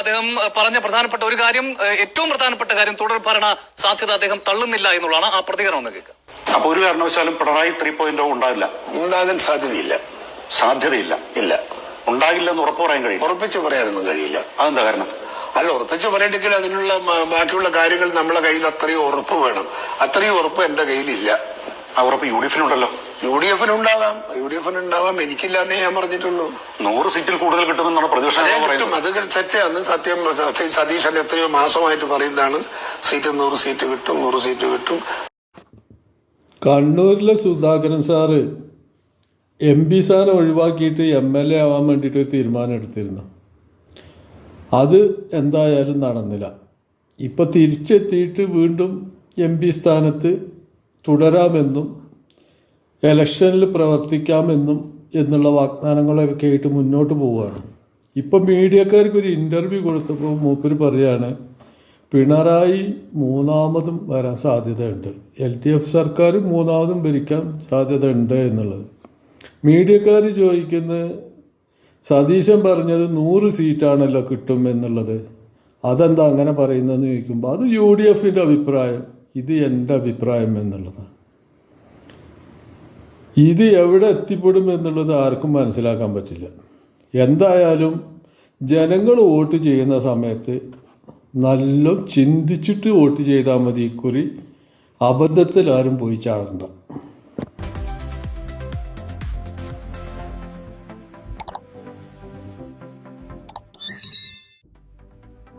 അദ്ദേഹം പറഞ്ഞ പ്രധാനപ്പെട്ട ഒരു കാര്യം, ഏറ്റവും പ്രധാനപ്പെട്ട കാര്യം, തുടർ ഭരണ സാധ്യത അദ്ദേഹം തള്ളുന്നില്ല എന്നുള്ളതാണ്. ആ പ്രതികരണം ഒന്ന് കേൾക്കാം. അപ്പൊ ഒരു കാരണവശാലും പിണറായി 3.0 ഉണ്ടാകില്ല, ഉണ്ടാകാൻ സാധ്യതയില്ല. സാധ്യതയില്ല, ഇല്ല, ഉണ്ടാകില്ലെന്ന് ഉറപ്പ് പറയാൻ കഴിയും. ഉറപ്പിച്ച് പറയാനൊന്നും കഴിയില്ല. അതെന്താ കാരണം? അല്ല, ഉറപ്പിച്ച് പറയണമെങ്കിൽ അതിനുള്ള ബാക്കിയുള്ള കാര്യങ്ങൾ നമ്മളെ കയ്യിൽ അത്രയും ഉറപ്പ് വേണം. അത്രയും ഉറപ്പ് എന്റെ കയ്യിലില്ല. ആ ഉറപ്പ് യുഡിഎഫിനുണ്ടല്ലോ. യുഡിഎഫിനുണ്ടാവാം, എനിക്കില്ലാന്നേ ഞാൻ പറഞ്ഞിട്ടുള്ളൂ. 100 സീറ്റിൽ കൂടുതൽ കിട്ടുമെന്നാണ് പ്രതിപക്ഷം പറയുന്നത്. അത് തെറ്റാണ്. സത്യം സതീശൻ എത്രയോ മാസമായിട്ട് പറയുന്നതാണ്, 100 സീറ്റ് കിട്ടും, 100 സീറ്റ് കിട്ടും. കണ്ണൂരിലെ സുധാകരൻ സാറ് MP സ്ഥാനം ഒഴിവാക്കിയിട്ട് MLA ആവാൻ വേണ്ടിയിട്ട് ഒരു തീരുമാനം എടുത്തിരുന്നു. അത് എന്തായാലും നടന്നില്ല. ഇപ്പം തിരിച്ചെത്തിയിട്ട് വീണ്ടും MP സ്ഥാനത്ത് തുടരാമെന്നും ഇലക്ഷനിൽ പ്രവർത്തിക്കാമെന്നും എന്നുള്ള വാഗ്ദാനങ്ങളൊക്കെ ആയിട്ട് മുന്നോട്ട് പോവുകയാണ്. ഇപ്പം മീഡിയക്കാർക്ക് ഒരു ഇൻ്റർവ്യൂ കൊടുത്തപ്പോൾ മൂപ്പര് പറയാണ് പിണറായി മൂന്നാമതും വരാൻ സാധ്യതയുണ്ട്, LDF സർക്കാർ മൂന്നാമതും ഭരിക്കാൻ സാധ്യതയുണ്ട് എന്നുള്ളത്. മീഡിയക്കാർ ചോദിക്കുന്നത് സതീശൻ പറഞ്ഞത് 100 സീറ്റാണല്ലോ കിട്ടും എന്നുള്ളത്, അതെന്താ അങ്ങനെ പറയുന്നതെന്ന് ചോദിക്കുമ്പോൾ അത് UDFൻ്റെ അഭിപ്രായം, ഇത് എൻ്റെ അഭിപ്രായം എന്നുള്ളതാണ്. ഇത് എവിടെ എത്തിപ്പെടും എന്നുള്ളത് ആർക്കും മനസ്സിലാക്കാൻ പറ്റില്ല. എന്തായാലും ജനങ്ങൾ വോട്ട് ചെയ്യുന്ന സമയത്ത് നല്ല ചിന്തിച്ചിട്ട് വോട്ട് ചെയ്താൽ മതി. ഇക്കുറി അബദ്ധത്തിൽ ആരും പോയി ചാടണ്ട.